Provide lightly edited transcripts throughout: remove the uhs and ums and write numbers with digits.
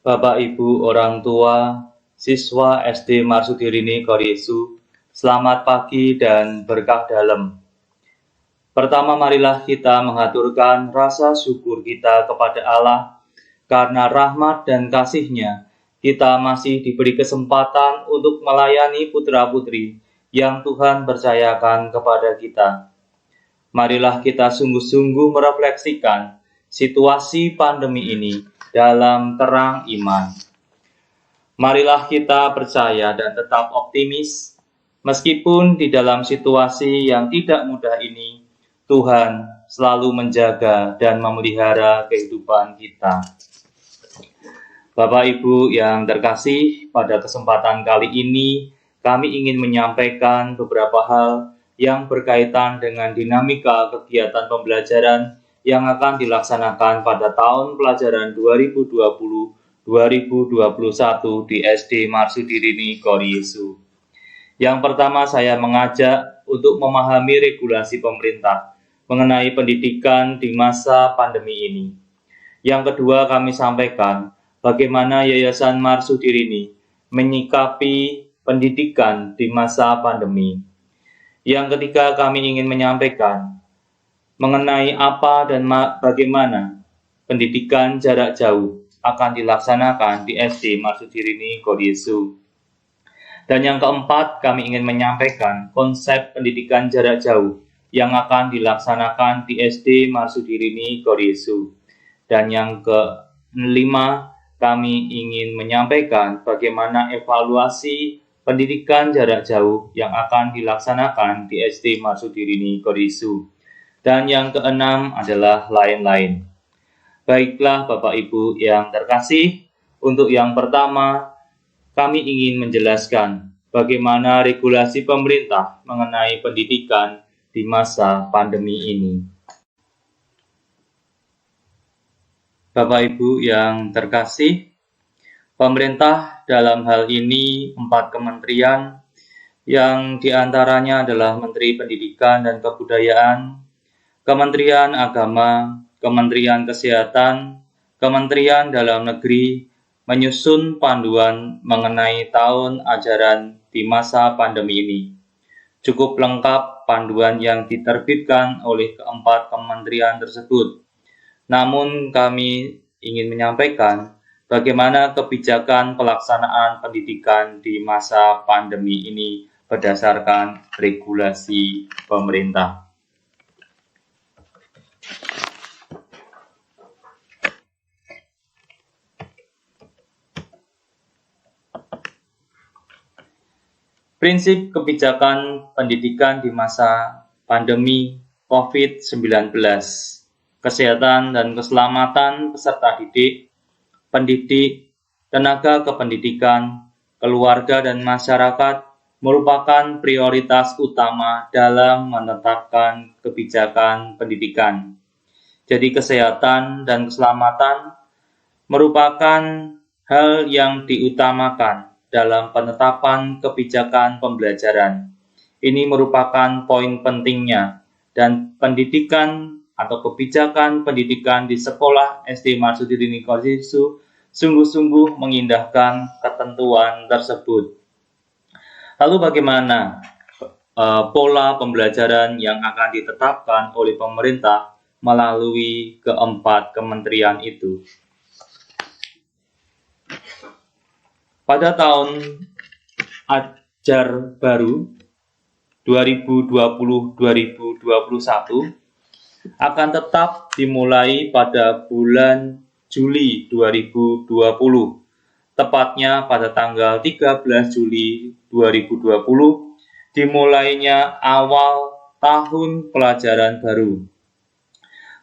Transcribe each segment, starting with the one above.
Bapak, Ibu, orang tua, siswa SD Marsudirini Koryesu, selamat pagi dan berkah dalam. Pertama, marilah kita mengaturkan rasa syukur kita kepada Allah karena rahmat dan kasih-Nya. Kita masih diberi kesempatan untuk melayani putra-putri yang Tuhan percayakan kepada kita. Marilah kita sungguh-sungguh merefleksikan situasi pandemi ini dalam terang iman. Marilah kita percaya dan tetap optimis, meskipun di dalam situasi yang tidak mudah ini, Tuhan selalu menjaga dan memelihara kehidupan kita. Bapak Ibu yang terkasih, pada kesempatan kali ini kami ingin menyampaikan beberapa hal yang berkaitan dengan dinamika kegiatan pembelajaran yang akan dilaksanakan pada tahun pelajaran 2020-2021 di SD Marsudirini Koryesu. Yang pertama, saya mengajak untuk memahami regulasi pemerintah mengenai pendidikan di masa pandemi ini. Yang kedua, kami sampaikan bagaimana Yayasan Marsudirini menyikapi pendidikan di masa pandemi. Yang ketiga, kami ingin menyampaikan mengenai apa dan bagaimana pendidikan jarak jauh akan dilaksanakan di SD Marsudirini Koryesu. Dan yang keempat, kami ingin menyampaikan konsep pendidikan jarak jauh yang akan dilaksanakan di SD Marsudirini Koryesu. Dan yang kelima, kami ingin menyampaikan bagaimana evaluasi pendidikan jarak jauh yang akan dilaksanakan di SD Marsudirini Koryesu. Dan yang keenam adalah lain-lain. Baiklah Bapak Ibu yang terkasih, untuk yang pertama kami ingin menjelaskan bagaimana regulasi pemerintah mengenai pendidikan di masa pandemi ini. Bapak Ibu yang terkasih, pemerintah dalam hal ini 4 kementerian yang diantaranya adalah Menteri Pendidikan dan Kebudayaan, Kementerian Agama, Kementerian Kesehatan, Kementerian Dalam Negeri menyusun panduan mengenai tahun ajaran di masa pandemi ini. Cukup lengkap panduan yang diterbitkan oleh keempat kementerian tersebut. Namun kami ingin menyampaikan bagaimana kebijakan pelaksanaan pendidikan di masa pandemi ini berdasarkan regulasi pemerintah. Prinsip kebijakan pendidikan di masa pandemi COVID-19, kesehatan dan keselamatan peserta didik, pendidik, tenaga kependidikan, keluarga dan masyarakat merupakan prioritas utama dalam menetapkan kebijakan pendidikan. Jadi kesehatan dan keselamatan merupakan hal yang diutamakan dalam penetapan kebijakan pembelajaran. Ini merupakan poin pentingnya, dan pendidikan atau kebijakan pendidikan di sekolah SD Marsudirini Koryesu sungguh-sungguh mengindahkan ketentuan tersebut. Lalu bagaimana pola pembelajaran yang akan ditetapkan oleh pemerintah melalui keempat kementerian itu? Pada tahun ajar baru 2020-2021 akan tetap dimulai pada bulan Juli 2020, tepatnya pada tanggal 13 Juli 2020, dimulainya awal tahun pelajaran baru.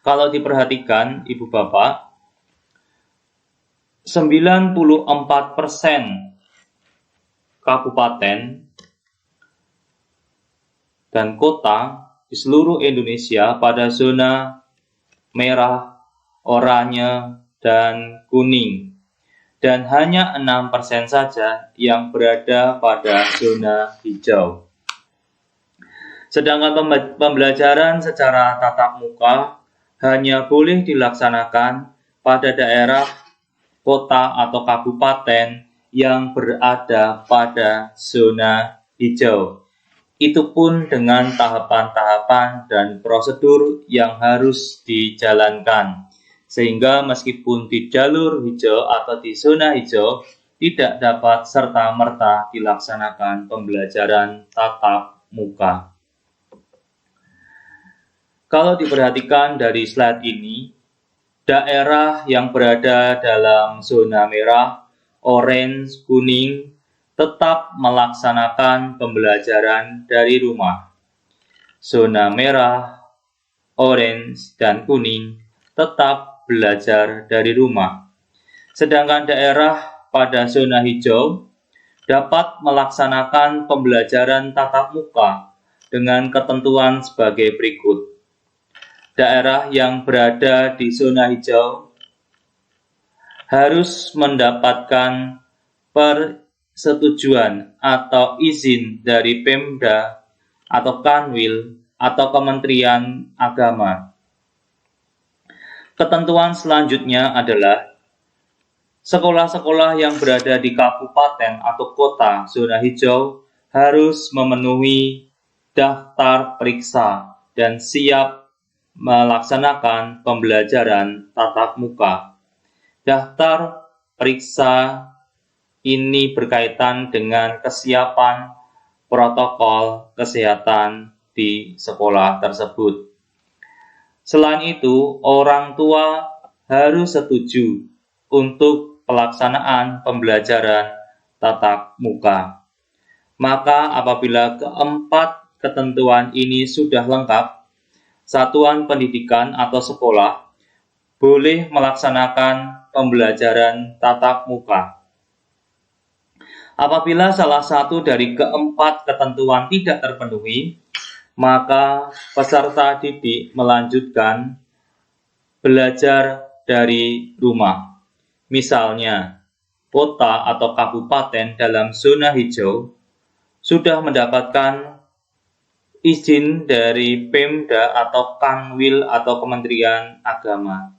Kalau diperhatikan, Ibu Bapak, 94% kabupaten dan kota di seluruh Indonesia pada zona merah, oranye, dan kuning. Dan hanya 6% saja yang berada pada zona hijau. Sedangkan pembelajaran secara tatap muka hanya boleh dilaksanakan pada daerah kota atau kabupaten yang berada pada zona hijau. Itu pun dengan tahapan-tahapan dan prosedur yang harus dijalankan. Sehingga meskipun di jalur hijau atau di zona hijau, tidak dapat serta-merta dilaksanakan pembelajaran tatap muka. Kalau diperhatikan dari slide ini, daerah yang berada dalam zona merah, orange, kuning, tetap melaksanakan pembelajaran dari rumah. Zona merah, orange, dan kuning tetap belajar dari rumah. Sedangkan daerah pada zona hijau dapat melaksanakan pembelajaran tatap muka dengan ketentuan sebagai berikut. Daerah yang berada di zona hijau harus mendapatkan persetujuan atau izin dari Pemda atau Kanwil atau Kementerian Agama. Ketentuan selanjutnya adalah sekolah-sekolah yang berada di kabupaten atau kota zona hijau harus memenuhi daftar periksa dan siap melaksanakan pembelajaran tatap muka. Daftar periksa ini berkaitan dengan kesiapan protokol kesehatan di sekolah tersebut. Selain itu, orang tua harus setuju untuk pelaksanaan pembelajaran tatap muka. Maka apabila keempat ketentuan ini sudah lengkap, satuan pendidikan atau sekolah boleh melaksanakan pembelajaran tatap muka. Apabila salah satu dari keempat ketentuan tidak terpenuhi, maka peserta didik melanjutkan belajar dari rumah. Misalnya, kota atau kabupaten dalam zona hijau sudah mendapatkan izin dari Pemda atau Kanwil atau Kementerian Agama.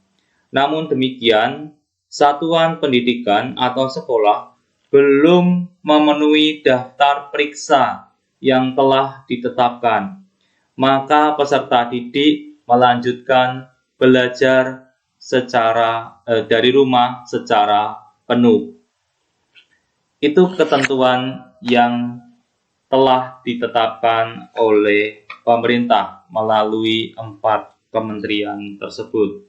Namun demikian, satuan pendidikan atau sekolah belum memenuhi daftar periksa yang telah ditetapkan. Maka peserta didik melanjutkan belajar dari rumah secara penuh. Itu ketentuan yang telah ditetapkan oleh pemerintah melalui 4 kementerian tersebut.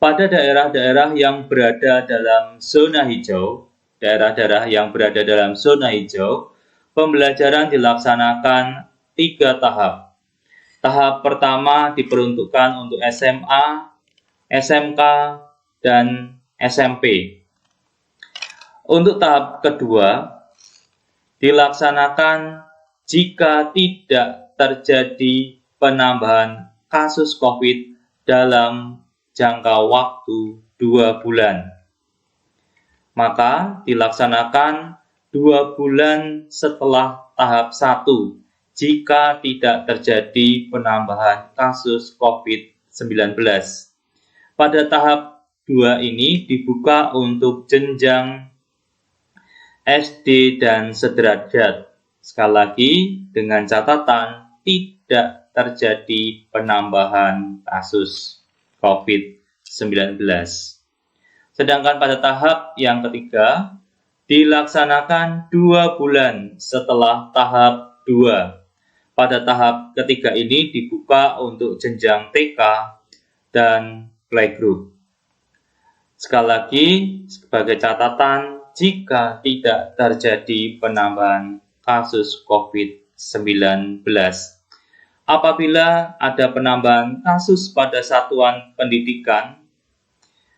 Pada daerah-daerah yang berada dalam zona hijau, pembelajaran dilaksanakan 3 tahap. Tahap pertama diperuntukkan untuk SMA, SMK, dan SMP. Untuk tahap kedua, dilaksanakan jika tidak terjadi penambahan kasus COVID dalam jangka waktu 2 bulan. Maka dilaksanakan 2 bulan setelah tahap 1 jika tidak terjadi penambahan kasus COVID-19. Pada tahap 2 ini dibuka untuk jenjang SD dan sederajat. Sekali lagi dengan catatan tidak terjadi penambahan kasus COVID-19. Sedangkan pada tahap yang ketiga, dilaksanakan 2 bulan setelah tahap 2. Pada tahap ketiga ini dibuka untuk jenjang TK dan playgroup. Sekali lagi, sebagai catatan, jika tidak terjadi penambahan kasus COVID-19. Apabila ada penambahan kasus pada satuan pendidikan,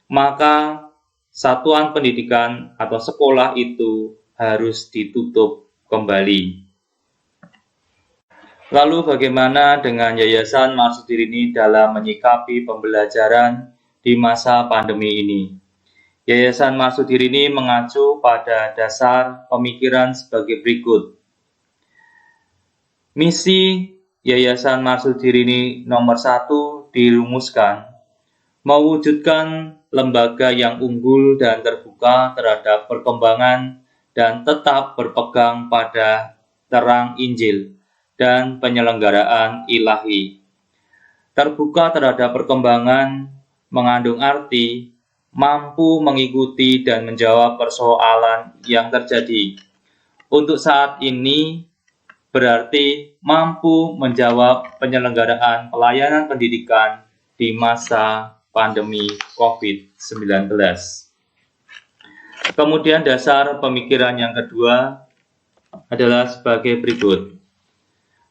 maka satuan pendidikan atau sekolah itu harus ditutup kembali. Lalu bagaimana dengan Yayasan Marsudirini dalam menyikapi pembelajaran di masa pandemi ini? Yayasan Marsudirini mengacu pada dasar pemikiran sebagai berikut. Misi Yayasan Marsudirini nomor 1 dirumuskan mewujudkan lembaga yang unggul dan terbuka terhadap perkembangan dan tetap berpegang pada terang Injil dan penyelenggaraan ilahi. Terbuka terhadap perkembangan mengandung arti mampu mengikuti dan menjawab persoalan yang terjadi. Untuk saat ini berarti mampu menjawab penyelenggaraan pelayanan pendidikan di masa pandemi COVID-19. Kemudian dasar pemikiran yang kedua adalah sebagai berikut.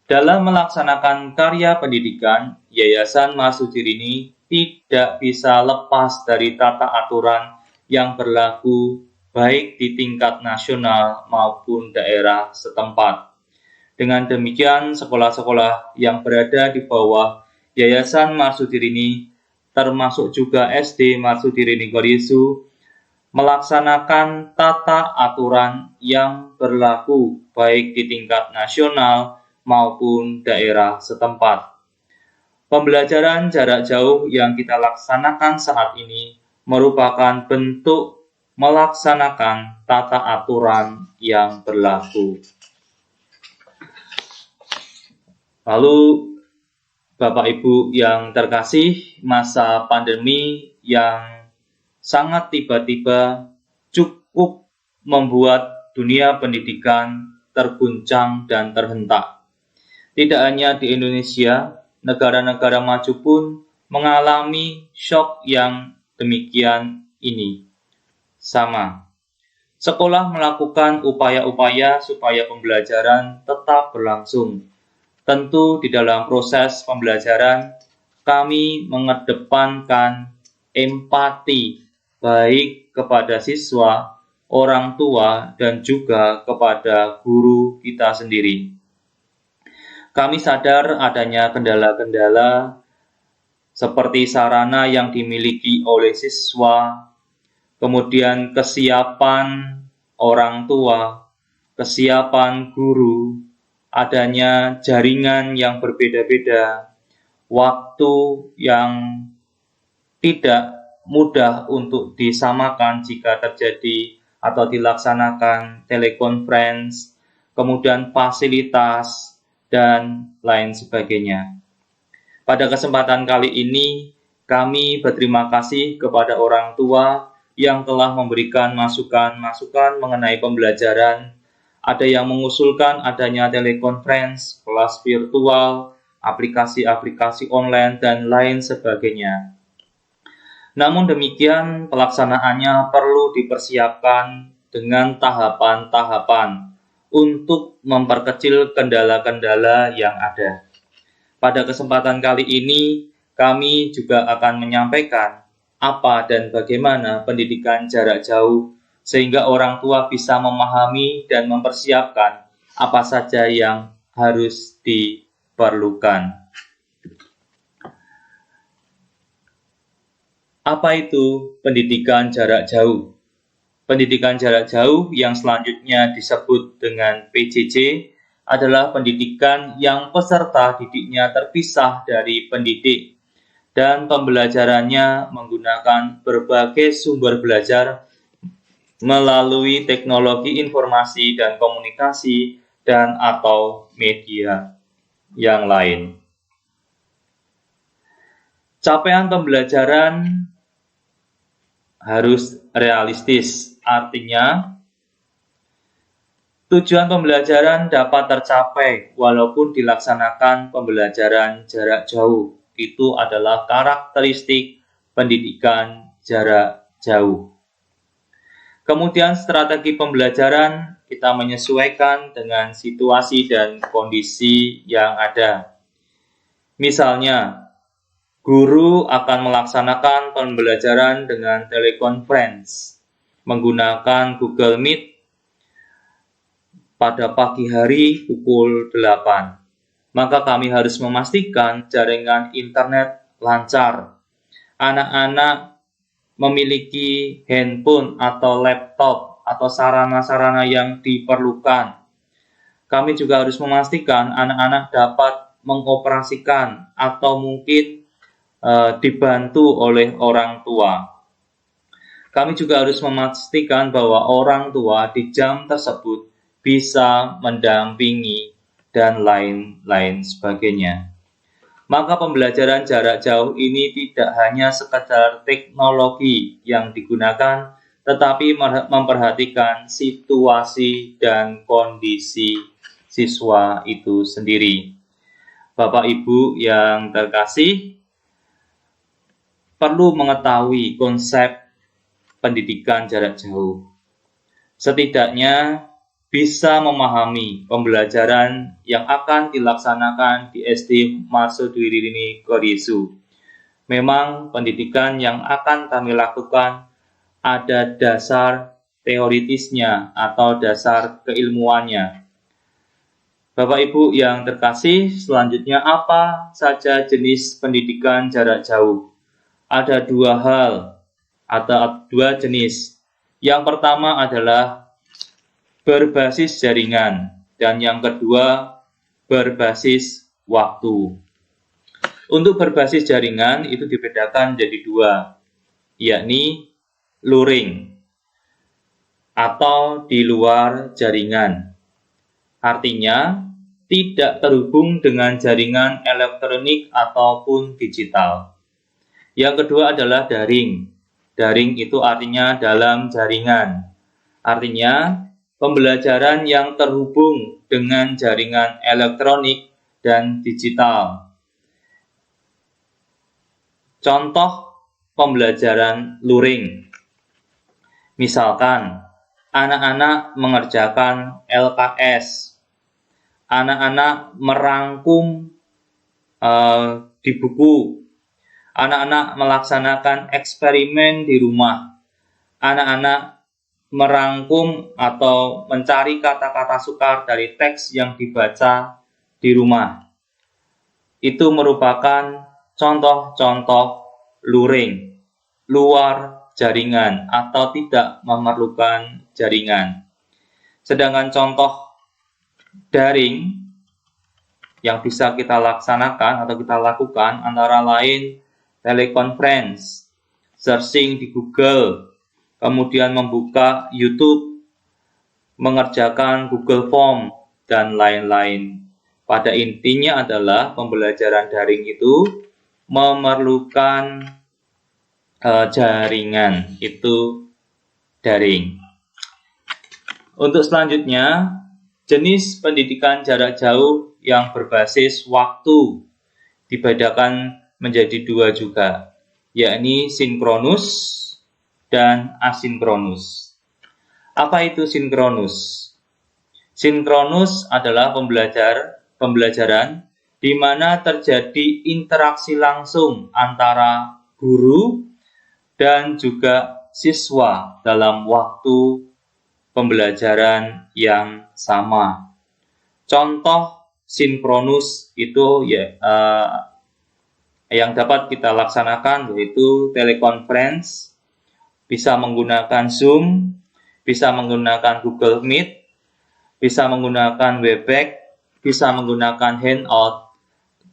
Dalam melaksanakan karya pendidikan, Yayasan Marsudirini tidak bisa lepas dari tata aturan yang berlaku baik di tingkat nasional maupun daerah setempat. Dengan demikian, sekolah-sekolah yang berada di bawah Yayasan Marsudirini, termasuk juga SD Marsudirini Goryesu, melaksanakan tata aturan yang berlaku baik di tingkat nasional maupun daerah setempat. Pembelajaran jarak jauh yang kita laksanakan saat ini merupakan bentuk melaksanakan tata aturan yang berlaku. Lalu, Bapak Ibu yang terkasih, masa pandemi yang sangat tiba-tiba cukup membuat dunia pendidikan terguncang dan terhentak. Tidak hanya di Indonesia, negara-negara maju pun mengalami shock yang demikian ini. Sama. Sekolah melakukan upaya-upaya supaya pembelajaran tetap berlangsung. Tentu di dalam proses pembelajaran, kami mengedepankan empati baik kepada siswa, orang tua, dan juga kepada guru kita sendiri. Kami sadar adanya kendala-kendala seperti sarana yang dimiliki oleh siswa, kemudian kesiapan orang tua, kesiapan guru, adanya jaringan yang berbeda-beda, waktu yang tidak mudah untuk disamakan jika terjadi atau dilaksanakan telekonferensi, kemudian fasilitas, dan lain sebagainya. Pada kesempatan kali ini, kami berterima kasih kepada orang tua yang telah memberikan masukan-masukan mengenai pembelajaran. Ada yang mengusulkan adanya telekonferensi, kelas virtual, aplikasi-aplikasi online, dan lain sebagainya. Namun demikian, pelaksanaannya perlu dipersiapkan dengan tahapan-tahapan untuk memperkecil kendala-kendala yang ada. Pada kesempatan kali ini, kami juga akan menyampaikan apa dan bagaimana pendidikan jarak jauh, sehingga orang tua bisa memahami dan mempersiapkan apa saja yang harus diperlukan. Apa itu pendidikan jarak jauh? Pendidikan jarak jauh yang selanjutnya disebut dengan PJJ adalah pendidikan yang peserta didiknya terpisah dari pendidik dan pembelajarannya menggunakan berbagai sumber belajar melalui teknologi informasi dan komunikasi dan atau media yang lain. Capaian pembelajaran harus realistis, artinya tujuan pembelajaran dapat tercapai walaupun dilaksanakan pembelajaran jarak jauh. Itu adalah karakteristik pendidikan jarak jauh. Kemudian strategi pembelajaran kita menyesuaikan dengan situasi dan kondisi yang ada. Misalnya, guru akan melaksanakan pembelajaran dengan telekonferensi menggunakan Google Meet pada pagi hari pukul 8. Maka kami harus memastikan jaringan internet lancar. Anak-anak memiliki handphone atau laptop atau sarana-sarana yang diperlukan. Kami juga harus memastikan anak-anak dapat mengoperasikan atau mungkin dibantu oleh orang tua. Kami juga harus memastikan bahwa orang tua di jam tersebut bisa mendampingi dan lain-lain sebagainya. Maka pembelajaran jarak jauh ini tidak hanya sekedar teknologi yang digunakan, tetapi memperhatikan situasi dan kondisi siswa itu sendiri. Bapak Ibu yang terkasih, perlu mengetahui konsep pendidikan jarak jauh. Setidaknya bisa memahami pembelajaran yang akan dilaksanakan di SD Marsudwirini Koryesu. Memang pendidikan yang akan kami lakukan ada dasar teoritisnya atau dasar keilmuannya. Bapak Ibu yang terkasih, selanjutnya apa saja jenis pendidikan jarak jauh? Ada dua hal atau dua jenis. Yang pertama adalah berbasis jaringan dan yang kedua berbasis waktu. Untuk berbasis jaringan itu dibedakan jadi dua, yakni luring atau di luar jaringan. Artinya tidak terhubung dengan jaringan elektronik ataupun digital. Yang kedua adalah daring. Daring itu artinya dalam jaringan. Artinya pembelajaran yang terhubung dengan jaringan elektronik dan digital. Contoh pembelajaran luring. Misalkan anak-anak mengerjakan LKS. Anak-anak merangkum di buku. Anak-anak melaksanakan eksperimen di rumah. Anak-anak merangkum atau mencari kata-kata sukar dari teks yang dibaca di rumah. Itu merupakan contoh-contoh luring, luar jaringan atau tidak memerlukan jaringan. Sedangkan contoh daring yang bisa kita laksanakan atau kita lakukan antara lain teleconference, searching di Google, kemudian membuka YouTube, mengerjakan Google Form, dan lain-lain. Pada intinya adalah pembelajaran daring itu memerlukan jaringan, itu daring. Untuk selanjutnya, jenis pendidikan jarak jauh yang berbasis waktu dibedakan menjadi dua juga, yakni sinkronus dan asinkronus. Apa itu sinkronus? Sinkronus adalah pembelajaran di mana terjadi interaksi langsung antara guru dan juga siswa dalam waktu pembelajaran yang sama. Contoh sinkronus itu yang dapat kita laksanakan yaitu teleconference, bisa menggunakan Zoom, bisa menggunakan Google Meet, bisa menggunakan Webex, bisa menggunakan Hangout,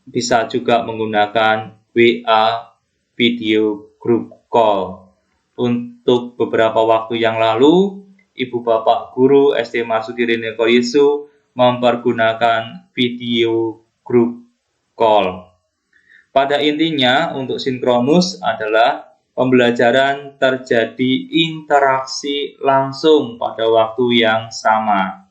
bisa juga menggunakan WA video group call. Untuk beberapa waktu yang lalu, Ibu Bapak Guru SD Marsudwirini Koryesu mempergunakan video group call. Pada intinya, untuk sinkronus adalah pembelajaran terjadi interaksi langsung pada waktu yang sama.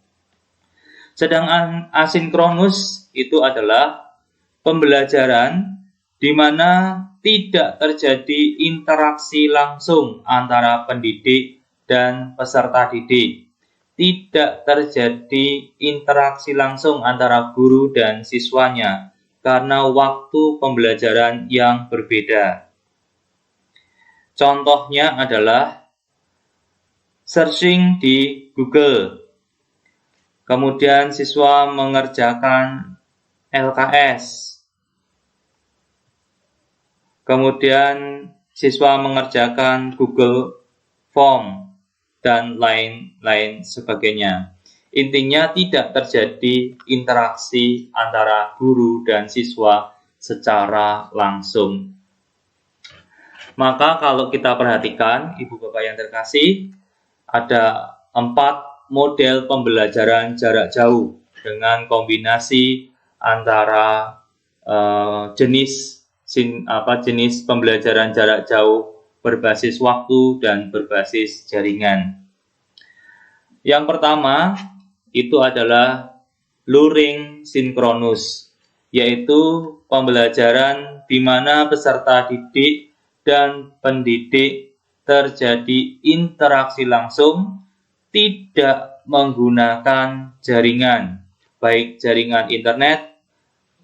Sedangkan asinkronus itu adalah pembelajaran di mana tidak terjadi interaksi langsung antara pendidik dan peserta didik. Tidak terjadi interaksi langsung antara guru dan siswanya karena waktu pembelajaran yang berbeda. Contohnya adalah searching di Google. Kemudian siswa mengerjakan LKS. Kemudian siswa mengerjakan Google Form dan lain-lain sebagainya. Intinya tidak terjadi interaksi antara guru dan siswa secara langsung. Maka kalau kita perhatikan, Ibu Bapak yang terkasih, ada 4 model pembelajaran jarak jauh dengan kombinasi antara jenis pembelajaran jarak jauh berbasis waktu dan berbasis jaringan. Yang pertama itu adalah luring sinkronus, yaitu pembelajaran di mana peserta didik dan pendidik terjadi interaksi langsung, tidak menggunakan jaringan, baik jaringan internet,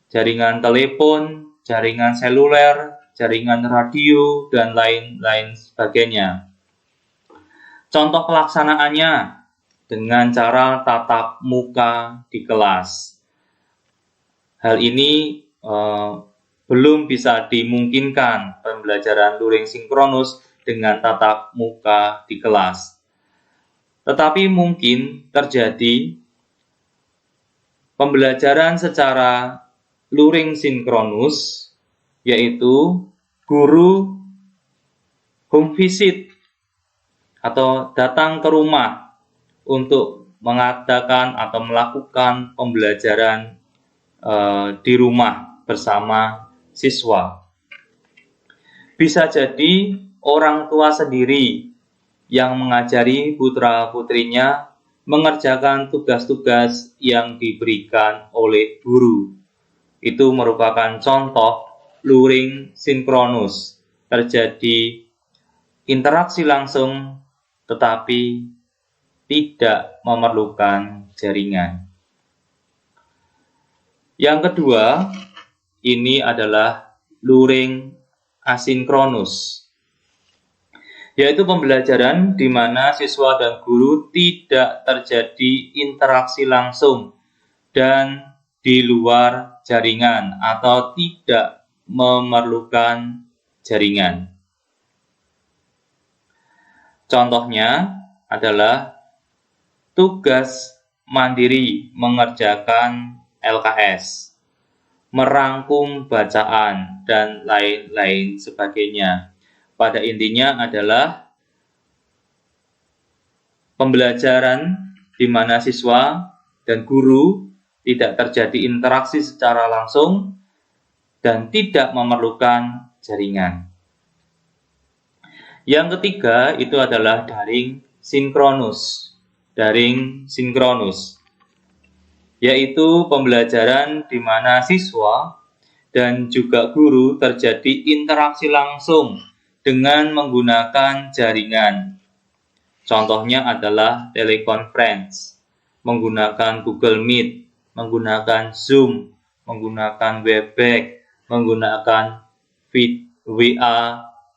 jaringan telepon, jaringan seluler, jaringan radio, dan lain-lain sebagainya. Contoh pelaksanaannya dengan cara tatap muka di kelas. Hal ini belum bisa dimungkinkan pembelajaran luring sinkronus dengan tatap muka di kelas. Tetapi mungkin terjadi pembelajaran secara luring sinkronus, yaitu guru home visit atau datang ke rumah untuk mengadakan atau melakukan pembelajaran di rumah bersama siswa. Bisa jadi orang tua sendiri yang mengajari putra-putrinya mengerjakan tugas-tugas yang diberikan oleh guru. Itu merupakan contoh luring sinkronus. Terjadi interaksi langsung tetapi tidak memerlukan jaringan. Yang kedua, ini adalah luring asinkronus, yaitu pembelajaran di mana siswa dan guru tidak terjadi interaksi langsung dan di luar jaringan atau tidak memerlukan jaringan. Contohnya adalah tugas mandiri mengerjakan LKS, merangkum bacaan, dan lain-lain sebagainya. Pada intinya adalah pembelajaran di mana siswa dan guru tidak terjadi interaksi secara langsung dan tidak memerlukan jaringan. Yang ketiga itu adalah daring sinkronus. Daring sinkronus, yaitu pembelajaran di mana siswa dan juga guru terjadi interaksi langsung dengan menggunakan jaringan. Contohnya adalah telekonferensi, menggunakan Google Meet, menggunakan Zoom, menggunakan Webex, menggunakan WA,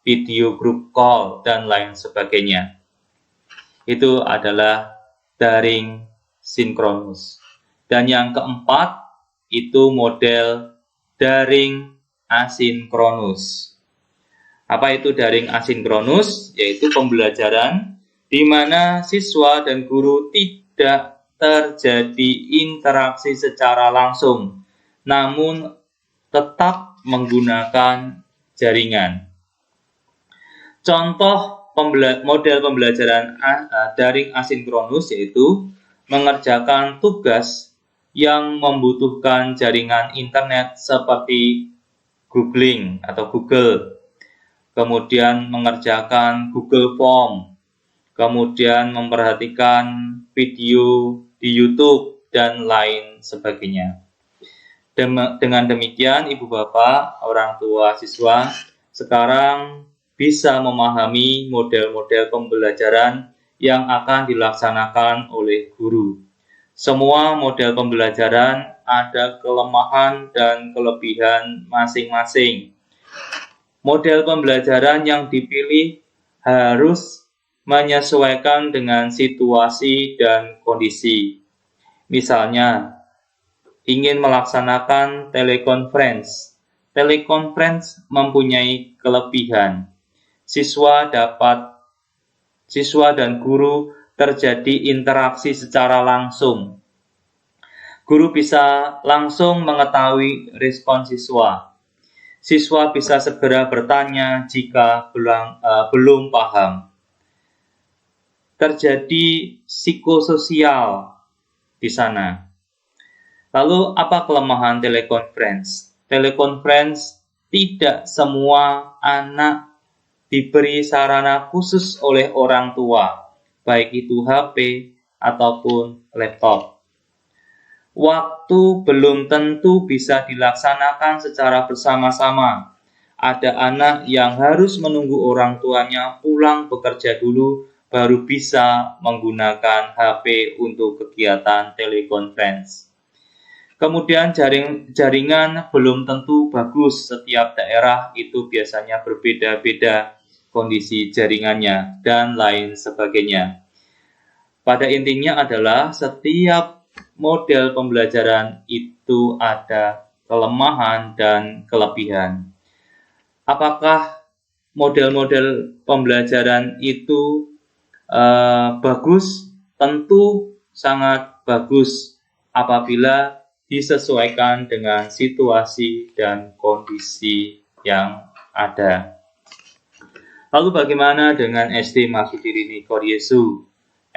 video group call, dan lain sebagainya. Itu adalah daring sinkronus. Dan yang keempat itu model daring asinkronus. Apa itu daring asinkronus? Yaitu pembelajaran di mana siswa dan guru tidak terjadi interaksi secara langsung, namun tetap menggunakan jaringan. Contoh model pembelajaran daring asinkronus yaitu mengerjakan tugas yang membutuhkan jaringan internet seperti googling atau Google, kemudian mengerjakan Google Form, kemudian memperhatikan video di YouTube, dan lain sebagainya. Dengan demikian, Ibu Bapak, orang tua siswa sekarang bisa memahami model-model pembelajaran yang akan dilaksanakan oleh guru. Semua model pembelajaran ada kelemahan dan kelebihan masing-masing. Model pembelajaran yang dipilih harus menyesuaikan dengan situasi dan kondisi. Misalnya, ingin melaksanakan telekonferensi. Telekonferensi mempunyai kelebihan. Siswa dan guru terjadi interaksi secara langsung. Guru bisa langsung mengetahui respon siswa. Siswa bisa segera bertanya jika belum paham. Terjadi psikososial di sana. Lalu apa kelemahan telekonferensi? Telekonferensi tidak semua anak diberi sarana khusus oleh orang tua, baik itu HP ataupun laptop. Waktu belum tentu bisa dilaksanakan secara bersama-sama. Ada anak yang harus menunggu orang tuanya pulang bekerja dulu baru bisa menggunakan HP untuk kegiatan telekonferensi. Kemudian jaringan belum tentu bagus, setiap daerah itu biasanya berbeda-beda kondisi jaringannya dan lain sebagainya. Pada intinya adalah setiap model pembelajaran itu ada kelemahan dan kelebihan. Apakah model-model pembelajaran itu bagus? Tentu sangat bagus apabila disesuaikan dengan situasi dan kondisi yang ada. Lalu bagaimana dengan SD Marsudirini Koryesu?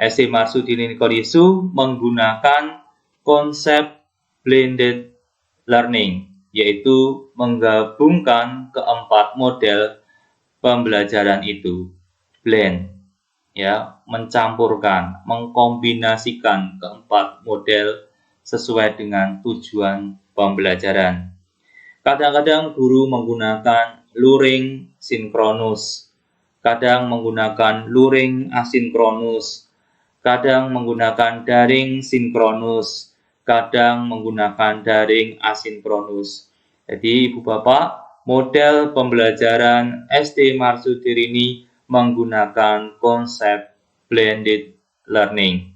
SD Marsudirini Koryesu menggunakan konsep blended learning, yaitu menggabungkan keempat model pembelajaran itu. Blend, ya, mencampurkan, mengkombinasikan keempat model sesuai dengan tujuan pembelajaran. Kadang-kadang guru menggunakan luring sinkronus, kadang menggunakan luring asinkronus, kadang menggunakan daring sinkronus, kadang menggunakan daring asinkronus. Jadi Ibu Bapak, model pembelajaran SD Marsudirini menggunakan konsep blended learning.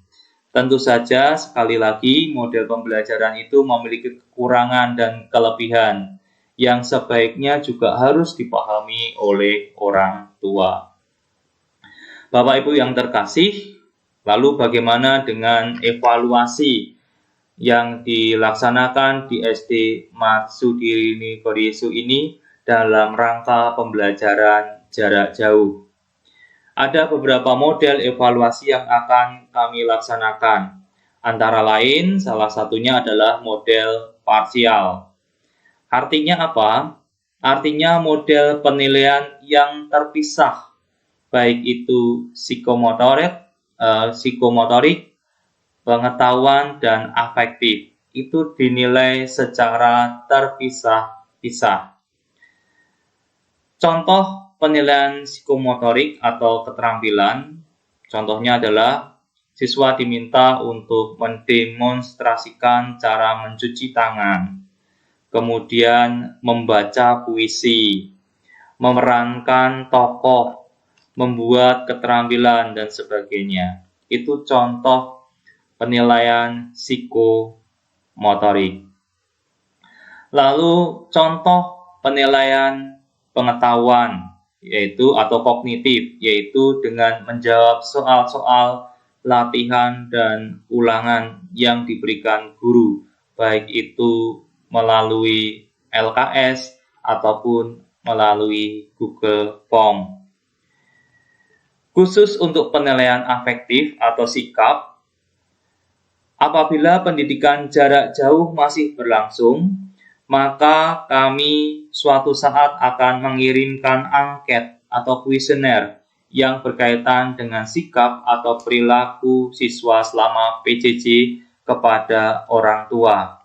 Tentu saja, sekali lagi, model pembelajaran itu memiliki kekurangan dan kelebihan yang sebaiknya juga harus dipahami oleh orang tua. Bapak Ibu yang terkasih, lalu bagaimana dengan evaluasi yang dilaksanakan di SD Marsudirini Koryesu ini dalam rangka pembelajaran jarak jauh? Ada beberapa model evaluasi yang akan kami laksanakan. Antara lain, salah satunya adalah model parsial. Artinya apa? Artinya model penilaian yang terpisah, baik itu psikomotorik, pengetahuan, dan afektif. Itu dinilai secara terpisah-pisah. Contoh penilaian psikomotorik atau keterampilan, contohnya adalah siswa diminta untuk mendemonstrasikan cara mencuci tangan, kemudian membaca puisi, memerankan tokoh, membuat keterampilan, dan sebagainya. Itu contoh penilaian psikomotorik. Lalu contoh penilaian pengetahuan, yaitu atau kognitif, yaitu dengan menjawab soal-soal latihan dan ulangan yang diberikan guru, baik itu melalui LKS ataupun melalui Google Form. Khusus untuk penilaian afektif atau sikap, apabila pendidikan jarak jauh masih berlangsung, maka kami suatu saat akan mengirimkan angket atau kuesioner yang berkaitan dengan sikap atau perilaku siswa selama PJJ kepada orang tua.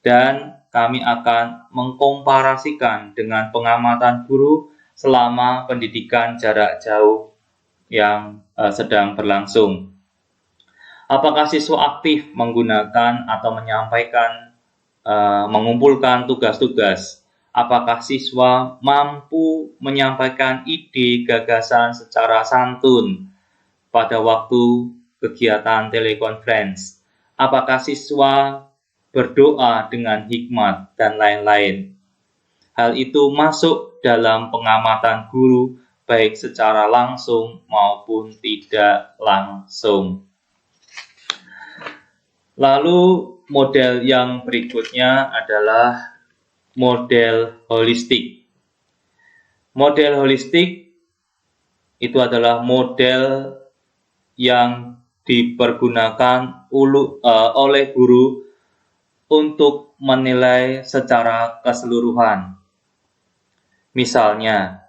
Dan kami akan mengkomparasikan dengan pengamatan guru selama pendidikan jarak jauh yang sedang berlangsung. Apakah siswa aktif menggunakan atau mengumpulkan tugas-tugas? Apakah siswa mampu menyampaikan ide gagasan secara santun pada waktu kegiatan telekonferensi? Apakah siswa berdoa dengan hikmat dan lain-lain? Hal itu masuk dalam pengamatan guru baik secara langsung maupun tidak langsung. Lalu model yang berikutnya adalah model holistik. Model holistik itu adalah model yang dipergunakan oleh guru untuk menilai secara keseluruhan. Misalnya,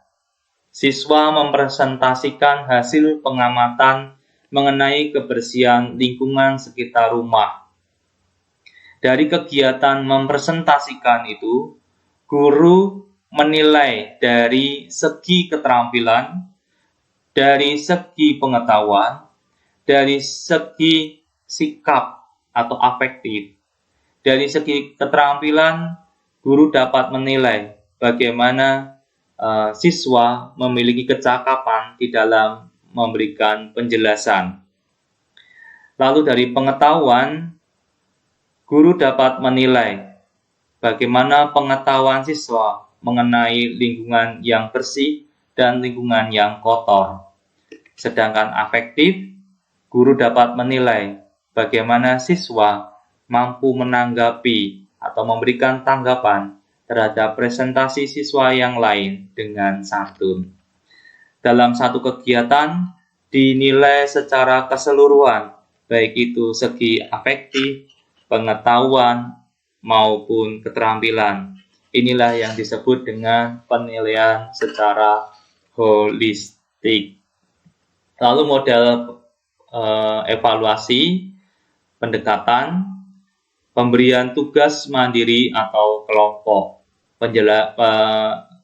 siswa mempresentasikan hasil pengamatan mengenai kebersihan lingkungan sekitar rumah. Dari kegiatan mempresentasikan itu, guru menilai dari segi keterampilan, dari segi pengetahuan, dari segi sikap atau afektif. Dari segi keterampilan, guru dapat menilai bagaimana siswa memiliki kecakapan di dalam memberikan penjelasan. Lalu dari pengetahuan, guru dapat menilai bagaimana pengetahuan siswa mengenai lingkungan yang bersih dan lingkungan yang kotor. Sedangkan afektif, guru dapat menilai bagaimana siswa mampu menanggapi atau memberikan tanggapan terhadap presentasi siswa yang lain dengan santun. Dalam satu kegiatan dinilai secara keseluruhan, baik itu segi afektif, pengetahuan, maupun keterampilan. Inilah yang disebut dengan penilaian secara holistik. Lalu model evaluasi, pendekatan, pemberian tugas mandiri atau kelompok,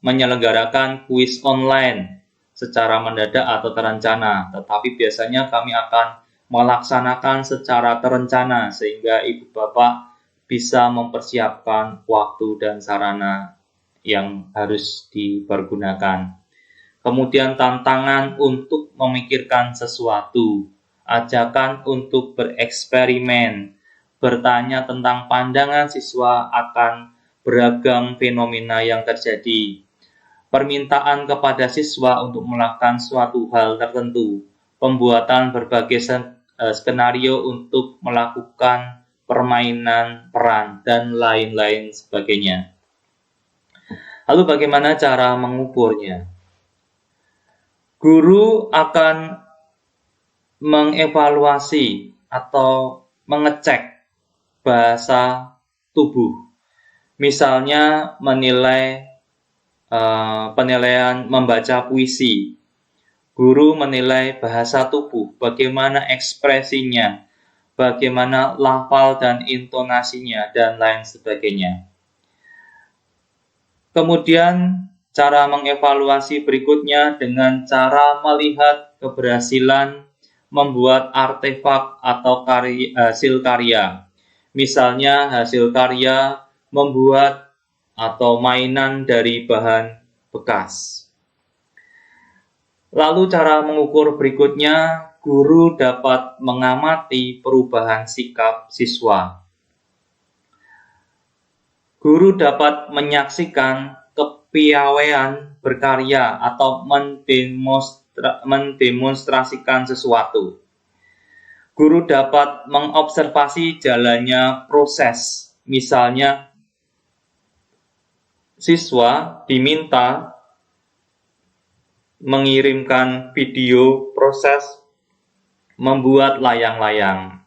menyelenggarakan kuis online secara mendadak atau terencana, tetapi biasanya kami akan melaksanakan secara terencana sehingga ibu bapak bisa mempersiapkan waktu dan sarana yang harus dipergunakan. Kemudian tantangan untuk memikirkan sesuatu, ajakan untuk bereksperimen, bertanya tentang pandangan siswa akan beragam fenomena yang terjadi, permintaan kepada siswa untuk melakukan suatu hal tertentu, pembuatan berbagai skenario untuk melakukan permainan peran, dan lain-lain sebagainya. Lalu bagaimana cara mengukurnya? Guru akan mengevaluasi atau mengecek bahasa tubuh. Misalnya menilai penilaian membaca puisi. Guru menilai bahasa tubuh, bagaimana ekspresinya, bagaimana lafal dan intonasinya, dan lain sebagainya. Kemudian cara mengevaluasi berikutnya dengan cara melihat keberhasilan membuat artefak atau hasil karya. Misalnya hasil karya membuat atau mainan dari bahan bekas. Lalu cara mengukur berikutnya, guru dapat mengamati perubahan sikap siswa. Guru dapat menyaksikan kepiawaian berkarya atau mendemonstrasikan sesuatu. Guru dapat mengobservasi jalannya proses. Misalnya, siswa diminta mengirimkan video proses membuat layang-layang.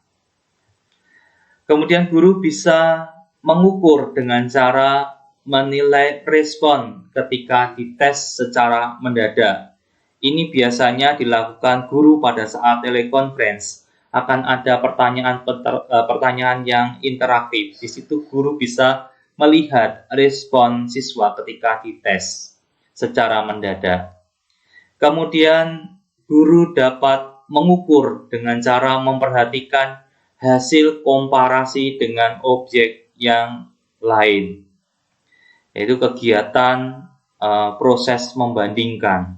Kemudian guru bisa mengukur dengan cara menilai respon ketika dites secara mendadak. Ini biasanya dilakukan guru pada saat telekonferensi. Akan ada pertanyaan yang interaktif. Di situ guru bisa melihat respon siswa ketika dites secara mendadak. Kemudian guru dapat mengukur dengan cara memperhatikan hasil komparasi dengan objek yang lain, yaitu kegiatan proses membandingkan.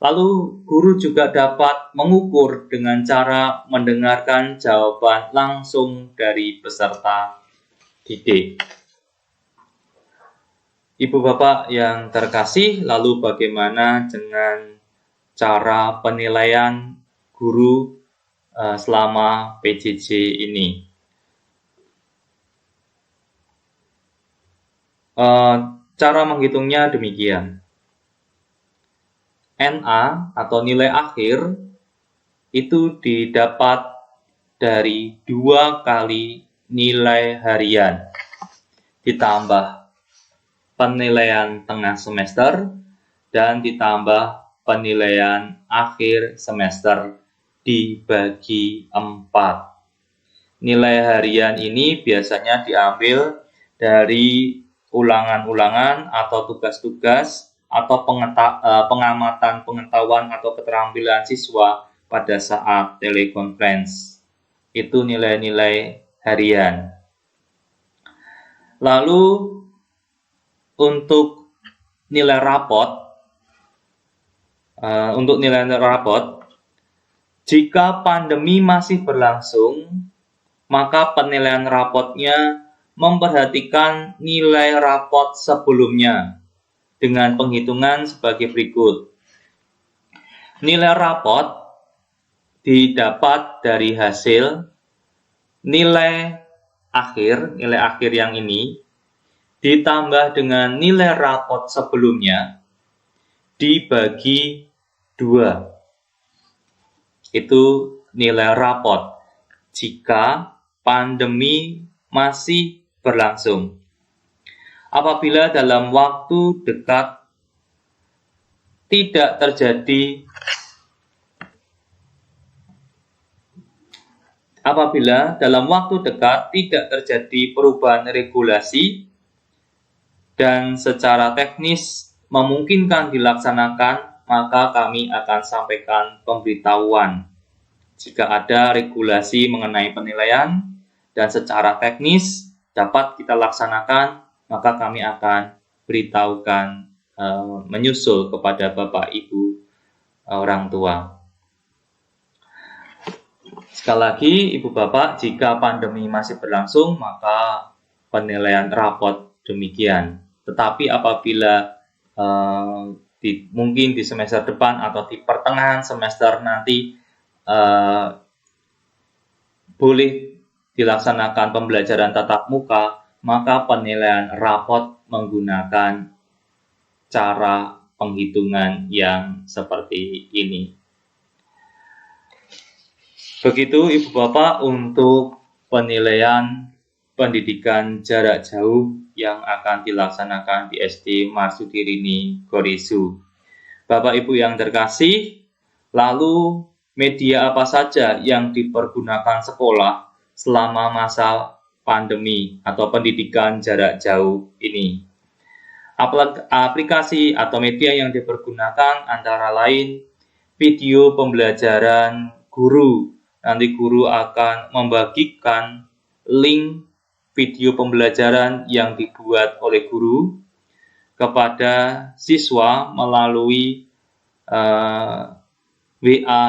Lalu guru juga dapat mengukur dengan cara mendengarkan jawaban langsung dari peserta didik. Ibu bapak yang terkasih, lalu bagaimana dengan cara penilaian guru selama PJJ ini? Cara menghitungnya demikian. NA atau nilai akhir itu didapat dari 2 kali nilai harian ditambah penilaian tengah semester dan ditambah penilaian akhir semester dibagi 4. Nilai harian ini biasanya diambil dari ulangan-ulangan atau tugas-tugas atau pengamatan pengetahuan atau keterampilan siswa pada saat telekonferensi. Itu nilai-nilai harian. Lalu untuk nilai rapot, jika pandemi masih berlangsung, maka penilaian rapotnya memperhatikan nilai rapot sebelumnya dengan penghitungan sebagai berikut. Nilai rapot didapat dari hasil nilai akhir yang ini ditambah dengan nilai rapot sebelumnya dibagi 2. Itu nilai rapot jika pandemi masih berlangsung. Apabila dalam waktu dekat tidak terjadi perubahan regulasi dan secara teknis memungkinkan dilaksanakan, maka kami akan sampaikan pemberitahuan. Jika ada regulasi mengenai penilaian dan secara teknis dapat kita laksanakan, maka kami akan beritahukan menyusul kepada Bapak Ibu orang tua. Sekali lagi, Ibu Bapak, jika pandemi masih berlangsung, maka penilaian rapot demikian. Tetapi apabila mungkin di semester depan atau di pertengahan semester nanti boleh dilaksanakan pembelajaran tatap muka, maka penilaian rapot menggunakan cara penghitungan yang seperti ini. Begitu Ibu Bapak untuk penilaian pendidikan jarak jauh yang akan dilaksanakan di SD Marsudi Rini Goresu. Bapak Ibu yang terkasih, lalu media apa saja yang dipergunakan sekolah selama masa pandemi atau pendidikan jarak jauh ini? Aplikasi atau media yang dipergunakan antara lain video pembelajaran guru. Nanti guru akan membagikan link video pembelajaran yang dibuat oleh guru kepada siswa melalui WA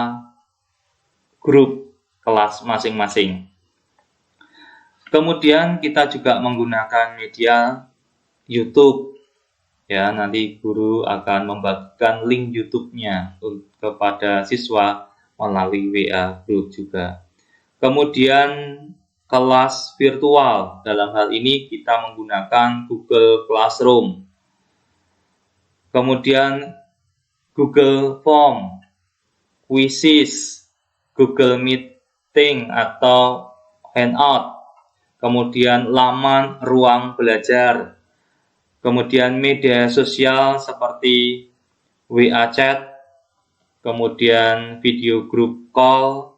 grup kelas masing-masing. Kemudian kita juga menggunakan media YouTube. Ya, nanti guru akan membagikan link YouTube-nya kepada siswa melalui WA group juga. Kemudian kelas virtual, dalam hal ini kita menggunakan Google Classroom. Kemudian Google Form, Quizzes, Google Meeting atau Hangout. Kemudian laman ruang belajar. Kemudian media sosial seperti WA Chat, kemudian video group call,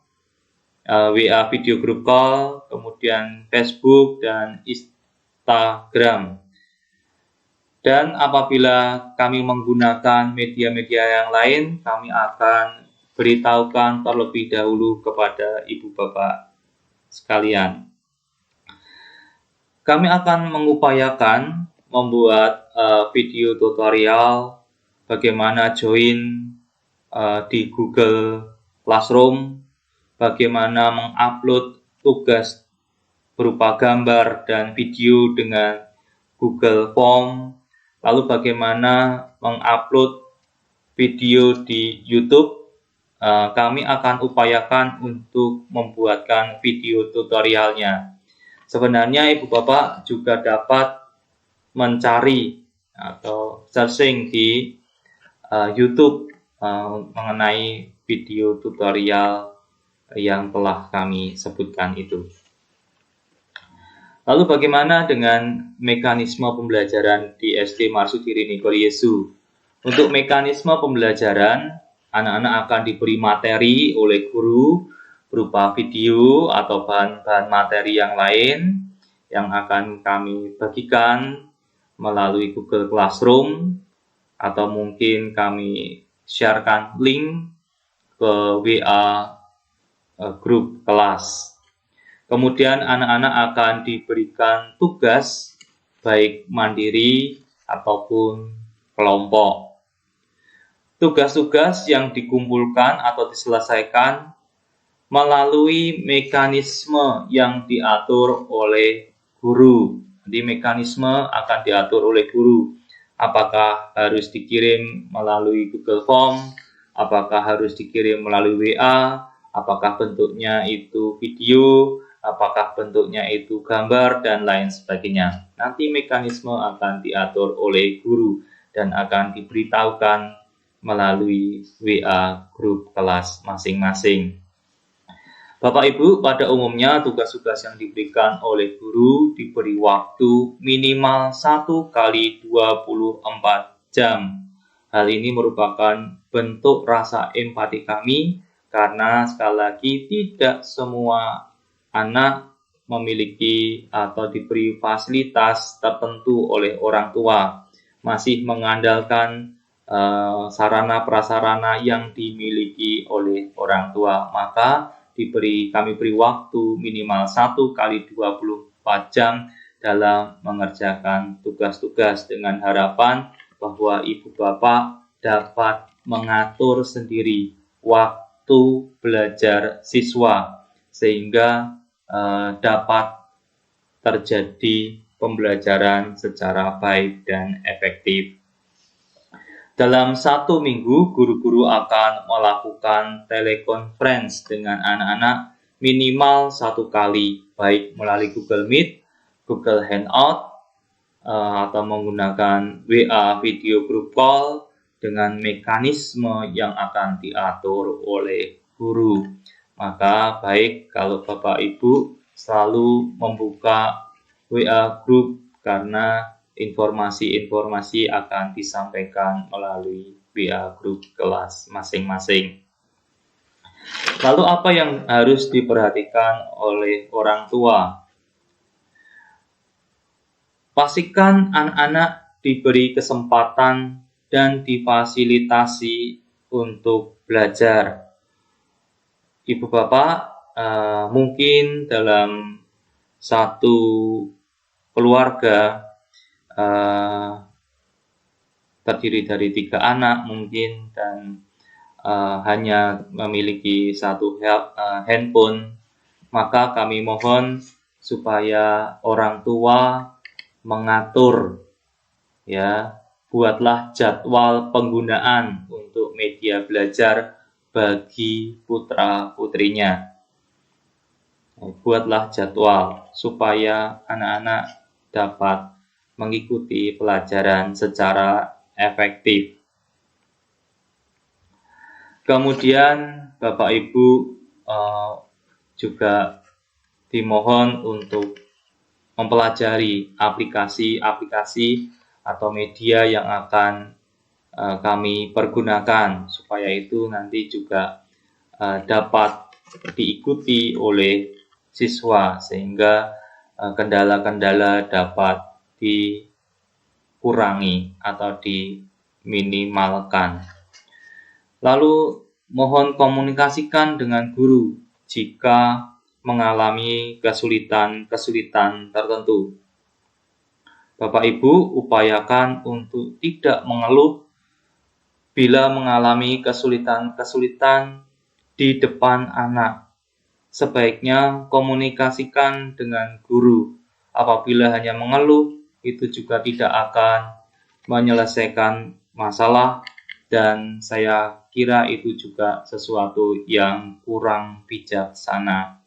WA video group call, kemudian Facebook dan Instagram. Dan apabila kami menggunakan media-media yang lain, kami akan beritahukan terlebih dahulu kepada Ibu Bapak sekalian. Kami akan mengupayakan membuat video tutorial bagaimana join di Google Classroom, bagaimana mengupload tugas berupa gambar dan video dengan Google Form, lalu bagaimana mengupload video di YouTube. Kami akan upayakan untuk membuatkan video tutorialnya. Sebenarnya Ibu Bapak juga dapat mencari atau searching di YouTube mengenai video tutorial yang telah kami sebutkan itu. Lalu bagaimana dengan mekanisme pembelajaran di SD Marsudi Rini Koryesu? Untuk mekanisme pembelajaran, anak-anak akan diberi materi oleh guru berupa video atau bahan-bahan materi yang lain yang akan kami bagikan melalui Google Classroom, atau mungkin kami sharekan link ke WA grup kelas. Kemudian anak-anak akan diberikan tugas baik mandiri ataupun kelompok. Tugas-tugas yang dikumpulkan atau diselesaikan melalui mekanisme yang diatur oleh guru. Jadi mekanisme akan diatur oleh guru. Apakah harus dikirim melalui Google Form, apakah harus dikirim melalui WA, apakah bentuknya itu video, apakah bentuknya itu gambar, dan lain sebagainya. Nanti mekanisme akan diatur oleh guru dan akan diberitahukan melalui WA grup kelas masing-masing. Bapak Ibu, pada umumnya tugas-tugas yang diberikan oleh guru diberi waktu minimal 1 kali 24 jam. Hal ini merupakan bentuk rasa empati kami karena sekali lagi tidak semua anak memiliki atau diberi fasilitas tertentu oleh orang tua, masih mengandalkan sarana prasarana yang dimiliki oleh orang tua. Maka kami beri waktu minimal 1 kali 24 jam dalam mengerjakan tugas-tugas dengan harapan bahwa ibu bapak dapat mengatur sendiri waktu belajar siswa sehingga dapat terjadi pembelajaran secara baik dan efektif. Dalam 1 minggu, guru-guru akan melakukan telekonferensi dengan anak-anak minimal 1 kali, baik melalui Google Meet, Google Hangout, atau menggunakan WA video group call dengan mekanisme yang akan diatur oleh guru. Maka baik kalau Bapak Ibu selalu membuka WA group karena informasi-informasi akan disampaikan melalui WA grup kelas masing-masing. Lalu apa yang harus diperhatikan oleh orang tua? Pastikan anak-anak diberi kesempatan dan difasilitasi untuk belajar. Ibu bapak mungkin dalam satu keluarga terdiri dari 3 anak mungkin dan hanya memiliki 1 handphone, maka kami mohon supaya orang tua mengatur, ya, buatlah jadwal penggunaan untuk media belajar bagi putra-putrinya. Buatlah jadwal supaya anak-anak dapat mengikuti pelajaran secara efektif. Kemudian Bapak Ibu juga dimohon untuk mempelajari aplikasi-aplikasi atau media yang akan kami pergunakan supaya itu nanti juga dapat diikuti oleh siswa sehingga kendala-kendala dapat dikurangi atau diminimalkan. Lalu mohon komunikasikan dengan guru jika mengalami kesulitan tertentu. Bapak Ibu upayakan untuk tidak mengeluh bila mengalami kesulitan di depan anak. Sebaiknya komunikasikan dengan guru. Apabila hanya mengeluh, itu juga tidak akan menyelesaikan masalah dan saya kira itu juga sesuatu yang kurang bijaksana.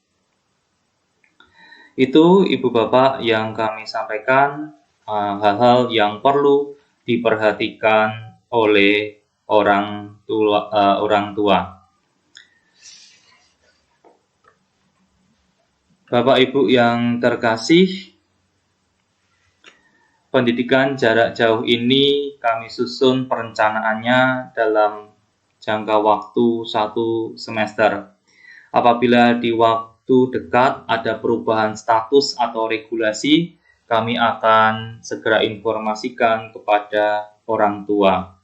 Itu Ibu Bapak yang kami sampaikan, hal-hal yang perlu diperhatikan oleh orang tua. Bapak Ibu yang terkasih, pendidikan jarak jauh ini kami susun perencanaannya dalam jangka waktu 1 semester. Apabila di waktu dekat ada perubahan status atau regulasi, kami akan segera informasikan kepada orang tua.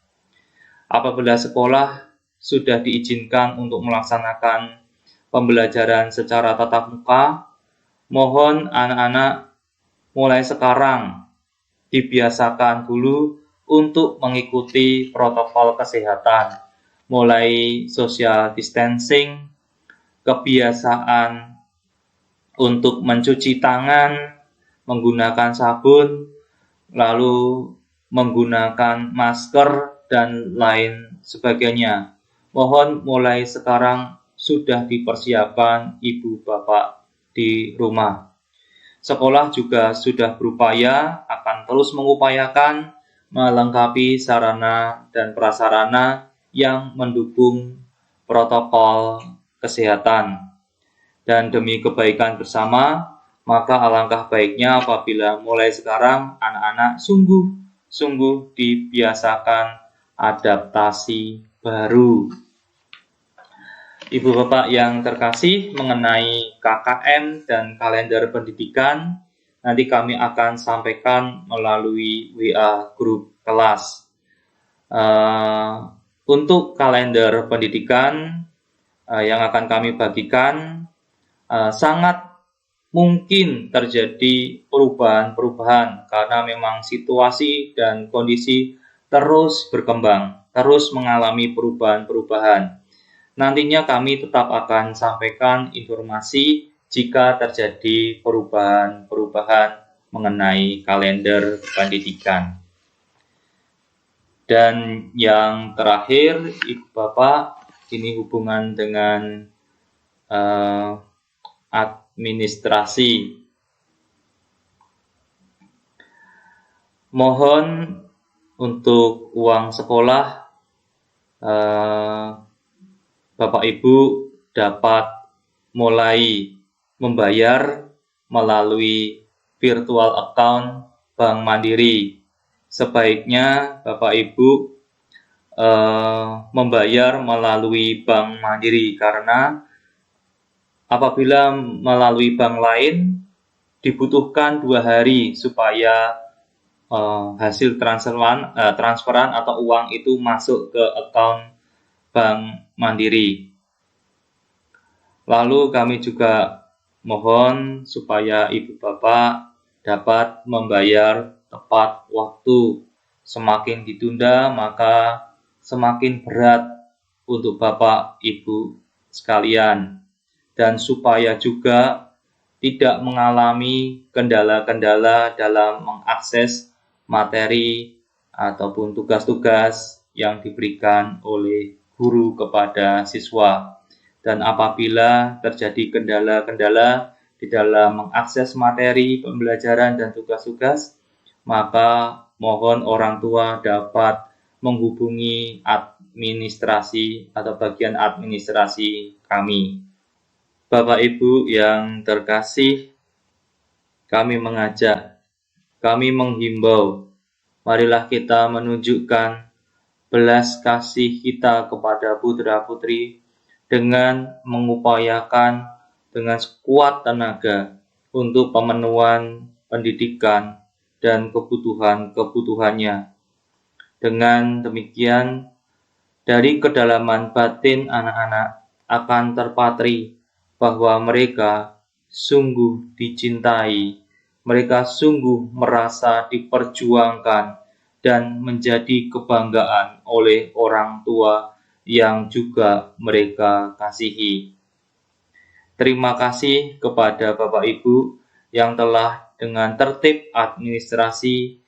Apabila sekolah sudah diizinkan untuk melaksanakan pembelajaran secara tatap muka, mohon anak-anak mulai sekarang dibiasakan dulu untuk mengikuti protokol kesehatan, mulai social distancing, kebiasaan untuk mencuci tangan, menggunakan sabun, lalu menggunakan masker, dan lain sebagainya. Mohon mulai sekarang sudah dipersiapkan ibu bapak di rumah. Sekolah juga sudah berupaya akan terus mengupayakan melengkapi sarana dan prasarana yang mendukung protokol kesehatan. Dan demi kebaikan bersama, maka alangkah baiknya apabila mulai sekarang anak-anak sungguh dibiasakan adaptasi baru. Ibu Bapak yang terkasih, mengenai KKM dan kalender pendidikan, nanti kami akan sampaikan melalui WA grup kelas. Untuk kalender pendidikan yang akan kami bagikan, sangat mungkin terjadi perubahan-perubahan karena memang situasi dan kondisi terus berkembang, terus mengalami perubahan-perubahan. Nantinya kami tetap akan sampaikan informasi jika terjadi perubahan-perubahan mengenai kalender pendidikan. Dan yang terakhir, Ibu Bapak, ini hubungan dengan administrasi. Mohon untuk uang sekolah Bapak Ibu dapat mulai membayar melalui virtual account Bank Mandiri. Sebaiknya Bapak Ibu membayar melalui Bank Mandiri karena apabila melalui bank lain dibutuhkan 2 hari supaya hasil transferan atau uang itu masuk ke account Bank Mandiri. Lalu kami juga mohon supaya Ibu Bapak dapat membayar tepat waktu. Semakin ditunda maka semakin berat untuk Bapak Ibu sekalian. Dan supaya juga tidak mengalami kendala-kendala dalam mengakses materi ataupun tugas-tugas yang diberikan oleh guru kepada siswa. Dan apabila terjadi kendala-kendala di dalam mengakses materi pembelajaran dan tugas-tugas, maka mohon orang tua dapat menghubungi administrasi atau bagian administrasi kami. Bapak Ibu yang terkasih, kami mengajak, kami menghimbau, marilah kita menunjukkan belas kasih kita kepada putra-putri dengan mengupayakan dengan sekuat tenaga untuk pemenuhan pendidikan dan kebutuhan-kebutuhannya. Dengan demikian, dari kedalaman batin anak-anak akan terpatri bahwa mereka sungguh dicintai, mereka sungguh merasa diperjuangkan dan menjadi kebanggaan oleh orang tua yang juga mereka kasihi. Terima kasih kepada Bapak Ibu yang telah dengan tertib administrasi.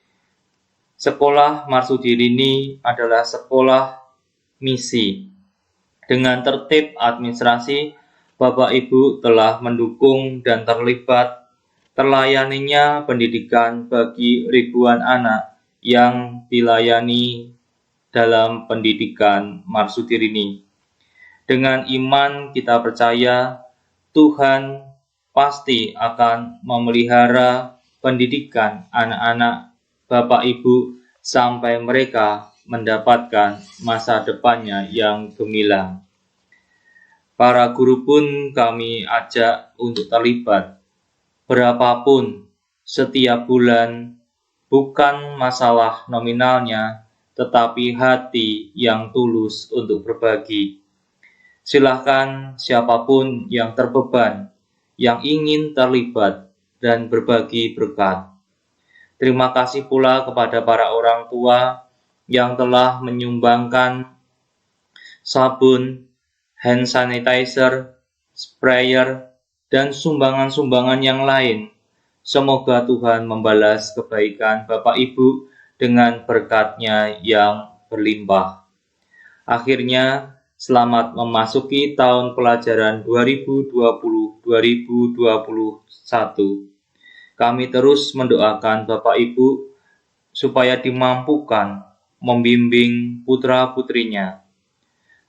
Sekolah Marsudirini adalah sekolah misi. Dengan tertib administrasi, Bapak Ibu telah mendukung dan terlibat terlayaninya pendidikan bagi ribuan anak yang dilayani dalam pendidikan Marsudi Rini. Dengan iman kita percaya Tuhan pasti akan memelihara pendidikan anak-anak Bapak Ibu sampai mereka mendapatkan masa depannya yang gemilang. Para guru pun kami ajak untuk terlibat. Berapapun setiap bulan, bukan masalah nominalnya, tetapi hati yang tulus untuk berbagi. Silahkan siapapun yang terbeban, yang ingin terlibat dan berbagi berkat. Terima kasih pula kepada para orang tua yang telah menyumbangkan sabun, hand sanitizer, sprayer, dan sumbangan-sumbangan yang lain. Semoga Tuhan membalas kebaikan Bapak Ibu dengan berkat-Nya yang berlimpah. Akhirnya, selamat memasuki tahun pelajaran 2020-2021. Kami terus mendoakan Bapak Ibu supaya dimampukan membimbing putra-putrinya.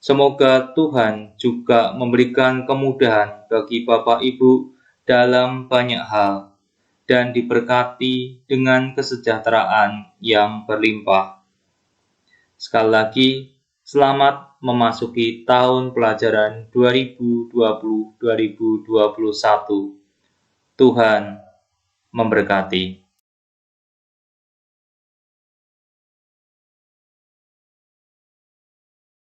Semoga Tuhan juga memberikan kemudahan bagi Bapak Ibu dalam banyak hal dan diberkati dengan kesejahteraan yang berlimpah. Sekali lagi, selamat memasuki tahun pelajaran 2020-2021. Tuhan memberkati.